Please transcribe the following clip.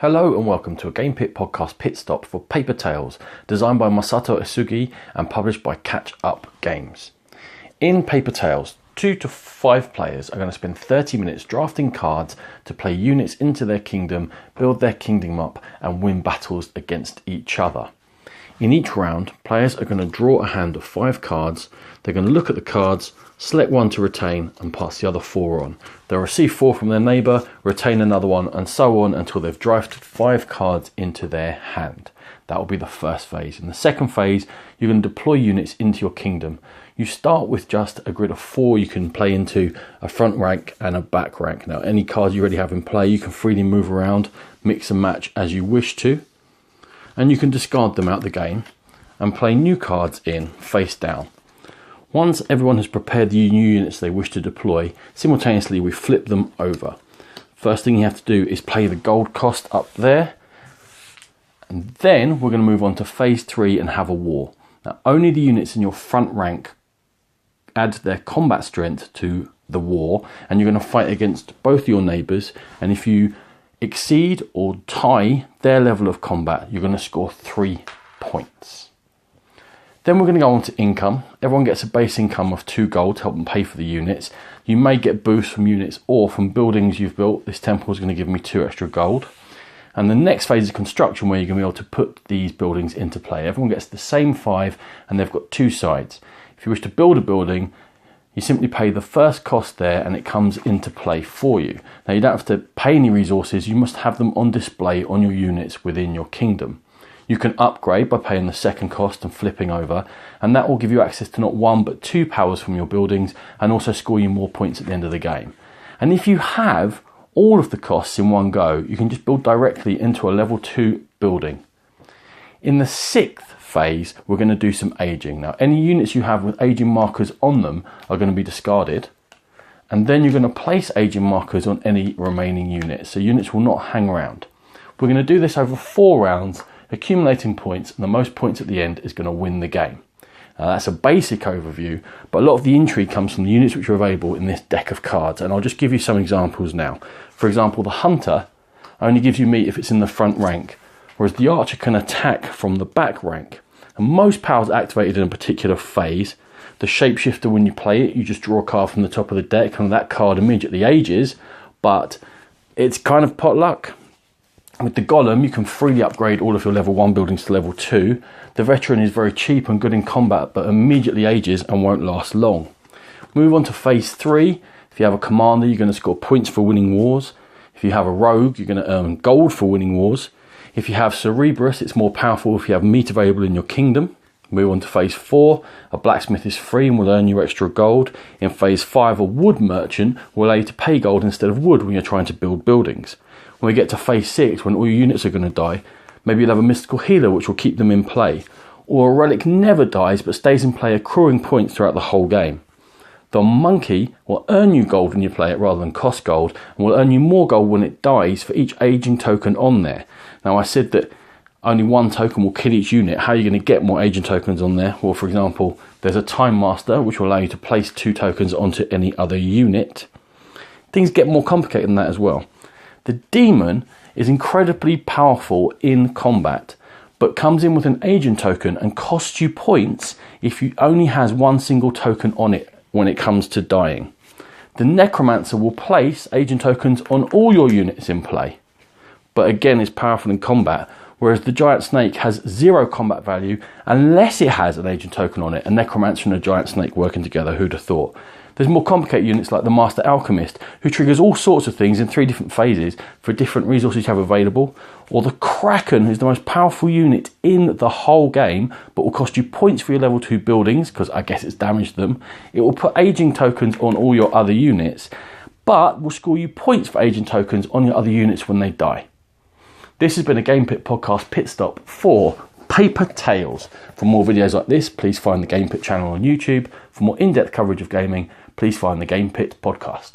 Hello and welcome to a Game Pit podcast pit stop for Paper Tales, designed by Masato Uesugi and published by Catch Up Games. In Paper Tales, 2 to 5 players are going to spend 30 minutes drafting cards to play units into their kingdom, build their kingdom up and win battles against each other. In each round, players are going to draw a hand of 5 cards. They're going to look at the cards, select one to retain and pass the other 4 on. They'll receive 4 from their neighbour, retain another one and so on until they've drafted 5 cards into their hand. That will be the first phase. In the second phase, you're going to deploy units into your kingdom. You start with just a grid of 4 you can play into a front rank and a back rank. Now, any cards you already have in play, you can freely move around, mix and match as you wish to. And you can discard them out the game and play new cards in face down. Once everyone has prepared the new units they wish to deploy, simultaneously we flip them over. First thing you have to do is play the gold cost up there. And then we're going to move on to phase 3 and have a war. Now, only the units in your front rank add their combat strength to the war, and you're going to fight against both your neighbours. And if you exceed or tie their level of combat, you're going to score 3 points. Then we're going to go on to income. Everyone gets a base income of 2 gold to help them pay for the units. You may get boosts from units or from buildings you've built. This temple is going to give me 2 extra gold. And the next phase is construction, where you're going to be able to put these buildings into play. Everyone gets the same 5 and they've got 2 sides. If you wish to build a building, you simply pay the first cost there and it comes into play for you. Now, you don't have to pay any resources. You must have them on display on your units within your kingdom. You can upgrade by paying the second cost and flipping over, and that will give you access to not 1 but 2 powers from your buildings and also score you more points at the end of the game. And if you have all of the costs in one go, you can just build directly into a level 2 building. In the 6th phase, we're going to do some aging. Now, any units you have with aging markers on them are going to be discarded, and then you're going to place aging markers on any remaining units, so units will not hang around. We're going to do this over 4 rounds, accumulating points, and the most points at the end is going to win the game. Now, that's a basic overview, but a lot of the intrigue comes from the units which are available in this deck of cards, and I'll just give you some examples now. For example, the Hunter only gives you meat if it's in the front rank, whereas the Archer can attack from the back rank. And most powers are activated in a particular phase. The Shapeshifter, when you play it, you just draw a card from the top of the deck, and that card immediately ages, but it's kind of potluck. With the Golem, you can freely upgrade all of your level 1 buildings to level 2. The Veteran is very cheap and good in combat, but immediately ages and won't last long. Move on to phase 3. If you have a Commander, you're going to score points for winning wars. If you have a Rogue, you're going to earn gold for winning wars. If you have Cerberus, it's more powerful if you have meat available in your kingdom. Move on to phase 4. A Blacksmith is free and will earn you extra gold. In phase 5, a Wood Merchant will allow you to pay gold instead of wood when you're trying to build buildings. When we get to phase 6, when all your units are going to die, maybe you'll have a Mystical Healer which will keep them in play. Or a Relic never dies but stays in play, accruing points throughout the whole game. The Monkey will earn you gold when you play it rather than cost gold, and will earn you more gold when it dies for each aging token on there. Now, I said that only 1 token will kill each unit. How are you going to get more aging tokens on there? Well, for example, there's a Time Master which will allow you to place 2 tokens onto any other unit. Things get more complicated than that as well. The Demon is incredibly powerful in combat, but comes in with an agent token and costs you points if you only has 1 single token on it when it comes to dying. The Necromancer will place agent tokens on all your units in play, but again is powerful in combat, whereas the Giant Snake has 0 combat value unless it has an agent token on it. A Necromancer and a Giant Snake working together, who'd have thought? There's more complicated units like the Master Alchemist, who triggers all sorts of things in 3 different phases for different resources you have available. Or the Kraken, who's the most powerful unit in the whole game, but will cost you points for your level 2 buildings, because I guess it's damaged them. It will put aging tokens on all your other units, but will score you points for aging tokens on your other units when they die. This has been a Game Pit podcast pit stop for Paper Tales. For more videos like this, please find the Game Pit channel on YouTube. For more in-depth coverage of gaming, please find the Game Pit podcast.